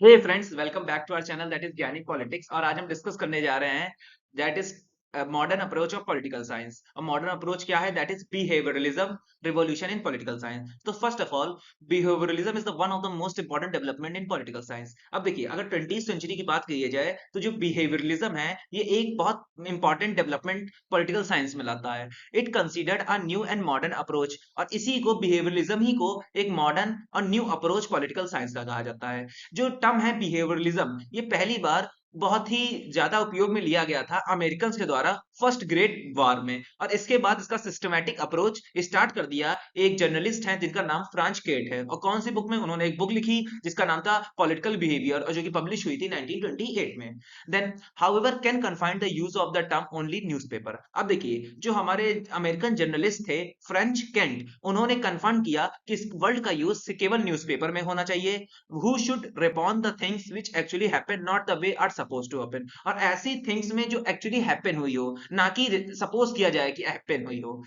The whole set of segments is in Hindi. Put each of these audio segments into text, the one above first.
Hey friends, welcome back to our channel that is Gyani politics. और आज हम डिस्कस करने जा रहे हैं that is modern approach of political science. और मॉडर्न अप्रोच क्या है? That is behaviouralism revolution in political science. तो first of all, behaviouralism is the one of the most important development in political science. अब देखिए, अगर 20th सेंचुरी की बात की जाए तो जो बिहेवियरलिज्म है ये एक बहुत इंपॉर्टेंट डेवलपमेंट पॉलिटिकल साइंस में लाता है। It considered a new and modern approach, और इसी को बिहेवियरलिज्म ही को एक मॉडर्न और न्यू अप्रोच पॉलिटिकल साइंस का कहा जाता है। जो टर्म है बिहेवियरलिज्म, ये पहली बार बहुत ही ज्यादा उपयोग में लिया गया था अमेरिकन के द्वारा फर्स्ट ग्रेट वॉर में। और इसके बाद इसका सिस्टमैटिक अप्रोच स्टार्ट कर दिया एक जर्नलिस्ट हैं जिनका नाम फ्रांच केट है। और कौन सी बुक में? उन्होंने एक बुक लिखी जिसका नाम था पॉलिटिकल बिहेवियर, और जो कि पब्लिश हुई थी 1928 में। Then however can confine the use of the term only newspaper. अब देखिए, जो हमारे अमेरिकन जर्नलिस्ट थे फ्रेंच केंट, उन्होंने कन्फर्म किया कि इस वर्ड का यूज केवल न्यूज़पेपर में होना चाहिए। who should report the things which actually happen, not the way are supposed to happen। और ऐसी थिंग्स में जो एक्चुअली हैपन हुई हो, ना कि सपोज किया जाए कि हैपन हुई हो।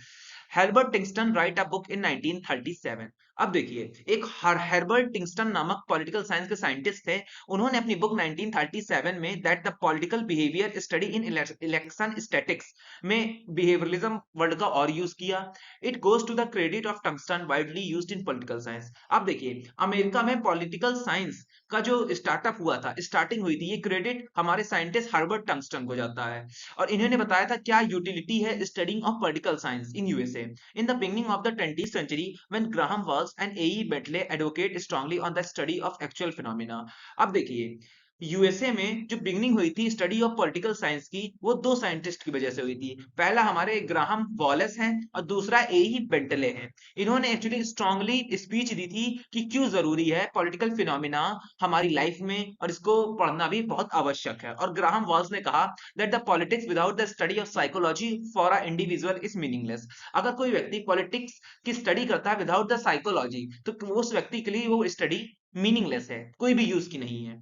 हेल्बर्ट टिंगस्टन राइट अ बुक इन 1937। अब देखिए, एक हेर्बर्ट टिंगस्टन नामक पॉलिटिकल साइंस के साइंटिस्ट थे। उन्होंने अपनी बुक 1937 में that the political behaviour study in election statics में बिहेवियरलिज्म वर्ड का और यूज किया। It goes to the credit of tungsten widely used in political science. अब देखिए, अमेरिका में पॉलिटिकल साइंस का जो स्टार्टअप हुआ था, स्टार्टिंग हुई थी, ये क्रेडिट हमारे साइंटिस्ट हर्बर्ट टंगस्टन को जाता है। और इन्होंने बताया था क्या यूटिलिटी है studying of political science in USA in the beginning of the 20th century when Graham was and A.E. Bentley advocate strongly on the study of actual phenomena। अब देखिए, यूएसए में जो बिगनिंग हुई थी स्टडी ऑफ पॉलिटिकल साइंस की, वो दो साइंटिस्ट की वजह से हुई थी। पहला हमारे ग्राहम वॉलेस हैं और दूसरा ए.ई. बेंटले हैं। इन्होंने एक्चुअली स्ट्रांगली स्पीच दी थी कि क्यों जरूरी है पॉलिटिकल फिनोमिना हमारी लाइफ में, और इसको पढ़ना भी बहुत आवश्यक है। और ग्राहम वॉल्स ने कहा that the politics without the study of psychology for a individual is meaningless. अगर कोई व्यक्ति पॉलिटिक्स की स्टडी करता है विदाउट द साइकोलॉजी, तो उस व्यक्ति के लिए वो स्टडी मीनिंगलेस है, कोई भी यूज की नहीं है।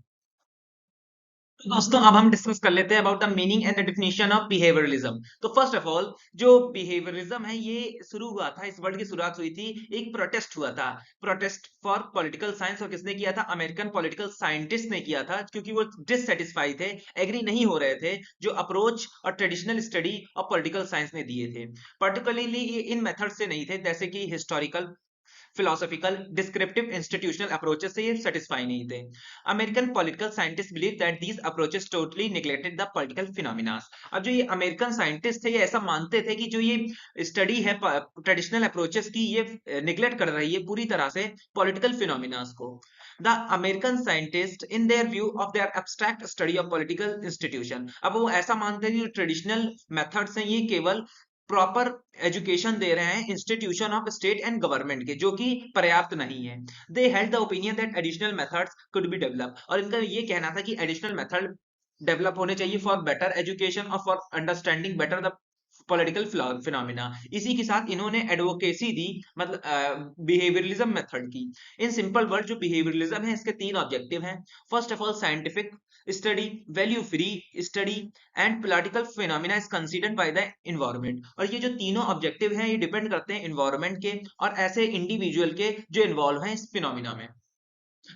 तो दोस्तों, अब हम डिस्कस कर लेते हैं about the meaning and the definition of behaviouralism. तो फर्स्ट ऑफ ऑल, जो बिहेवियरलिज्म है ये शुरू हुआ था, इस वर्ड की शुरुआत हुई थी, एक प्रोटेस्ट हुआ था, प्रोटेस्ट फॉर पॉलिटिकल साइंस। और किसने किया था? अमेरिकन पॉलिटिकल साइंटिस्ट ने किया था, क्योंकि वो डिससेटिस्फाई थे, एग्री नहीं हो रहे थे जो अप्रोच और traditional study of political science ने दिए थे। पर्टिकुलरली ये इन मेथड से नहीं थे, जैसे कि historical, philosophical, descriptive, institutional approaches से ये सेटिस्फाई नहीं थे। American political scientist believe that these approaches totally neglected the political phenomena. अब जो ये अमेरिकन साइंटिस्ट थे, ये ऐसा मानते थे कि जो ये स्टडी है ट्रेडिशनल अप्रोचेस की, ये निग्लेक्ट कर रही है पूरी तरह से पॉलिटिकल फिनोमिनास को। The American scientist in their view of their abstract study of political institution, अब वो ऐसा मानते हैं कि जो ट्रेडिशनल मेथड्स हैं ये केवल प्रॉपर एजुकेशन दे रहे हैं institution of state and government के, जो कि पर्याप्त नहीं है। दे held the opinion that additional methods could be develop, और इनका ये कहना था कि एडिशनल मेथड डेवलप होने चाहिए फॉर बेटर एजुकेशन और for understanding better the political phenomena. इसी के साथ इन्होंने एडवोकेसी दी, मतलब बिहेवियरलिज्म मेथड की। इन सिंपल वर्ड, जो बिहेवियरलिज्म है इसके तीन ऑब्जेक्टिव हैं। First of all, scientific study, value free study and political phenomena is considered by the environment. और ये जो तीनों ऑब्जेक्टिव हैं ये डिपेंड करते हैं इन्वायरमेंट के और ऐसे इंडिविजुअल के जो इन्वॉल्व हैं इस फिनोमिना में।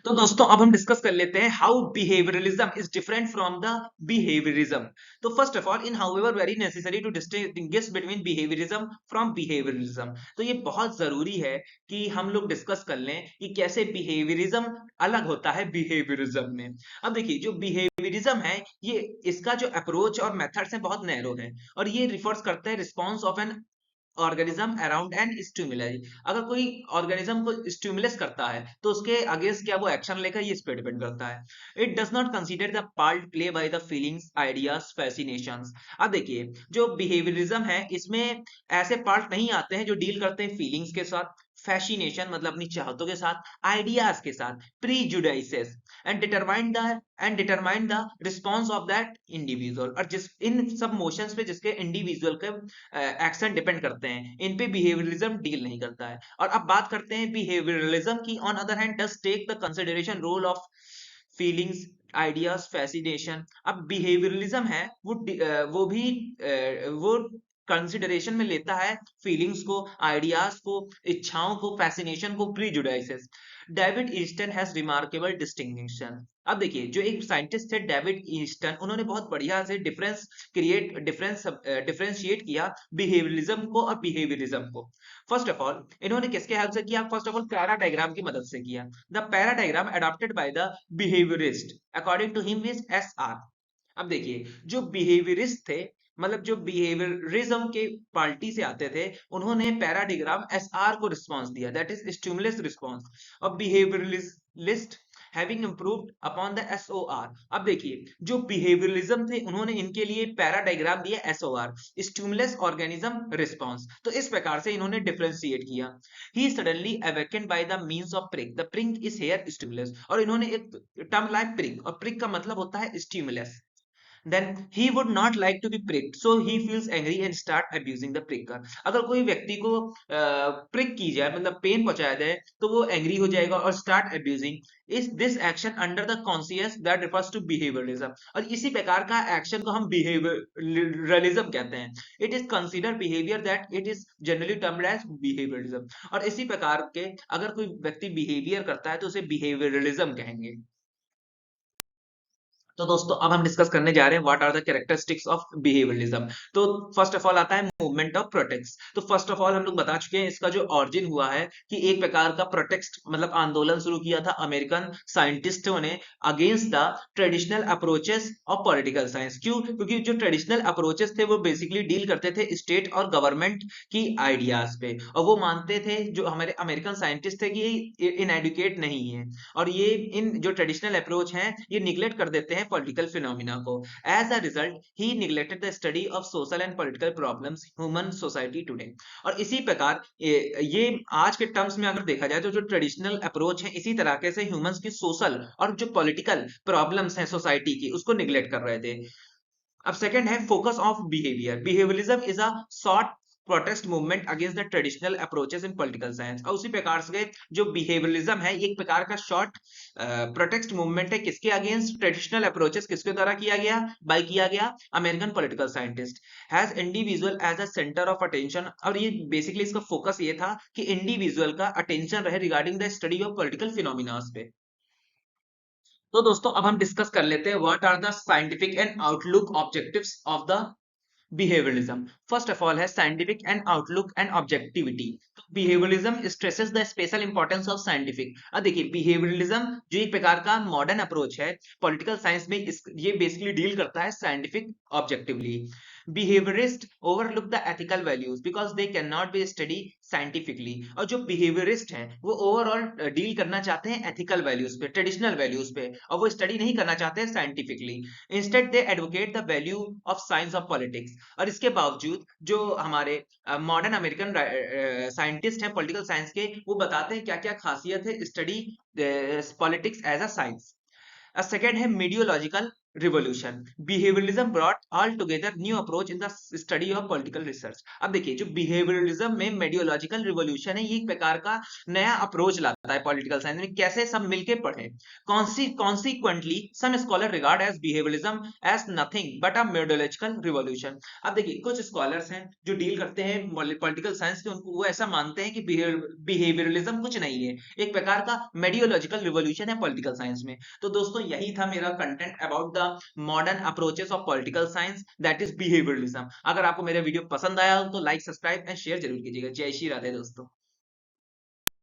तो दोस्तों, अब हम डिस्कस कर लेते हैं how behaviouralism is different from the behaviourism. तो first of all, in however very necessary to distinguish between behaviourism from behaviourism. तो ये बहुत जरूरी है कि हम लोग डिस्कस कर लें कि कैसे बिहेवियरिज्म अलग होता है बिहेवियरिज्म में। अब देखिए, जो बिहेवियरिज्म है ये, इसका जो अप्रोच और मेथड्स है बहुत नैरो है, और ये रिफर्स करता है response of an organism around an stimulus. अगर कोई ऑर्गेनिज्म को स्टिमुलस करता है तो उसके अगेंस्ट क्या वो एक्शन लेगा, ये इस पे डिपेंड करता है। It does not consider the part play by the feelings, ideas, fascinations. अब देखिए, जो बिहेवियरिज्म है इसमें ऐसे पार्ट नहीं आते हैं जो डील करते हैं फीलिंग्स के साथ, फैसिनेशन मतलब अपनी चाहतों के साथ, आइडियाज के साथ, prejudices, and determine the response of that individual. और जिस इन सब मोशंस पे जिसके इंडिविजुअल के एक्शन डिपेंड करते हैं, इन पे बिहेवियरलिज्म डील नहीं करता है। और अब बात करते हैं बिहेवियरलिज्म की। On other hand does take the consideration role of feelings, ideas, fascination. अब बिहेवियरलिज्म है वो वो भी वो कंसिडरेशन में लेता है फीलिंग्स को, आइडियाज को, इच्छाओं को, फैसिनेशन को, prejudices. David Easton has remarkable distinction. अब देखिए जो एक साइंटिस्ट थे डेविड ईस्टन, उन्होंने बहुत बढ़िया से डिफरेंशिएट किया बिहेवियरिज्म को और बिहेवियरिज्म को। फर्स्ट ऑफ ऑल इन्होंने किसके हेल्प से किया? First of all para diagram की मदद से किया। The para diagram adopted by the behaviourist according to him is SR। अब देखिए जो बिहेवियरिस्ट थे, मतलब जो बिहेवियरिज्म के पार्टी से आते थे, उन्होंने पैराडिग्राम SR को रिस्पॉन्स दिया, दैट इज स्टिमुलस रिस्पॉन्स। और behaviouralist having improved upon the SOR। अब देखिए जो बिहेवियरलिज्म थे, उन्होंने इनके लिए पैराडायग्राम दिया SOR, स्टिमुलस ऑर्गेनिज्म रिस्पॉन्स। तो इस प्रकार से इन्होंने डिफरेंशिएट किया। He suddenly awaken by the means of prick, the prick is here stimulus. और इन्होंने एक टर्म लाया प्रिक, और प्रिक का मतलब होता है stimulus. then he would not like to be pricked, so he feels angry and start abusing the pricker। अगर कोई व्यक्ति को प्रिक की जाए, मतलब पेन पहुंचाया जाए, तो वो एंग्री हो जाएगा और स्टार्ट अब्यूजिंग इस this action under the conscious that refers to behaviouralism. और इसी प्रकार का एक्शन को हम बिहेवियरलिज्म कहते हैं। It is consider behaviour that it is generally termed as behaviouralism. और इसी प्रकार के अगर कोई व्यक्ति बिहेवियर करता है तो उसे बिहेवियरलिज्म कहेंगे। तो दोस्तों अब हम डिस्कस करने जा रहे हैं what are the characteristics of behaviouralism. तो फर्स्ट ऑफ ऑल आता है मूवमेंट ऑफ प्रोटेस्ट। तो फर्स्ट ऑफ ऑल हम लोग बता चुके हैं इसका जो ऑरिजिन हुआ है कि एक प्रकार का प्रोटेस्ट मतलब आंदोलन शुरू किया था अमेरिकन साइंटिस्टों ने against the traditional approaches of political science. क्यों? क्योंकि जो ट्रेडिशनल अप्रोचेस थे वो बेसिकली डील करते थे स्टेट और गवर्नमेंट की आइडियाज पे, और वो मानते थे जो हमारे अमेरिकन साइंटिस्ट थे कि ये इनएडुकेट नहीं है, और ये इन जो ट्रेडिशनल अप्रोच हैं ये निग्लेक्ट कर देते हैं पॉलिटिकल फिनोमिना को। एज अ रिजल्ट ही neglected the study of social and political problems human society today. और इसी प्रकार ये आज के टर्म्स में अगर देखा जाए तो जो ट्रेडिशनल अप्रोच है इसी तरह से ह्यूमंस की सोशल और जो पॉलिटिकल प्रॉब्लम्स हैं सोसाइटी की उसको निग्लेक्ट कर रहे थे। अब सेकंड है focus of behaviour. Behaviourism is a short protest movement against the traditional approaches in political science. और उसी प्रकार से जो बिहेवियरिज्म है एक प्रकार का शॉर्ट प्रोटेस्ट मूवमेंट है किसके अगेंस्ट? Traditional approaches. किसके द्वारा किया गया? किया गया American political scientist. Has individual as a centre of attention. और ये बेसिकली इसका फोकस ये था कि इंडिविजुअल का अटेंशन रहे regarding the study of political phenomenas पे। तो दोस्तों अब हम डिस्कस कर लेते हैं what are the scientific and outlook objectives of the behaviouralism. First of all है scientific and outlook and objectivity. तो behaviouralism stresses the special importance of scientific. अब देखिए बिहेवियरलिज्म जो एक प्रकार का मॉडर्न अप्रोच है पॉलिटिकल साइंस में, ये बेसिकली डील करता है scientific objectively. Behaviourist overlook the ethical values because they can not be study scientifically. और जो बिहेवियरिस्ट हैं वो ओवरऑल डील करना चाहते हैं एथिकल वैल्यूज पे, ट्रेडिशनल वैल्यूज पे, और वो स्टडी नहीं करना चाहते हैं scientifically. Instead they advocate the value of science of politics. और इसके बावजूद जो हमारे मॉडर्न अमेरिकन साइंटिस्ट हैं पॉलिटिकल साइंस के, वो बताते हैं क्या क्या खासियत है study politics as a science. Second है methodological revolution. Behaviouralism brought all together new approach in the study of political research. अब देखिए जो बिहेवियरलिज्म में मीडियोलॉजिकल रिवोल्यूशन है ये एक प्रकार का नया अप्रोच लाता है पॉलिटिकल साइंस में, कैसे सब मिलके पढ़े। Consequently some scholar regard as behaviouralism as nothing but a methodological revolution. अब देखिए कुछ स्कॉलर्स हैं जो डील करते हैं पॉलिटिकल साइंस के, उनको वो ऐसा मानते हैं कि बिहेवियरलिज्म कुछ नहीं है, एक प्रकार का मेडियोलॉजिकल रिवोल्यूशन है पॉलिटिकल साइंस में। तो दोस्तों यही था मेरा content about the modern approaches of political science that is behaviourism. अगर आपको मेरा वीडियो पसंद आया हो तो लाइक सब्सक्राइब एंड शेयर जरूर कीजिएगा। जय श्री राधे दोस्तों।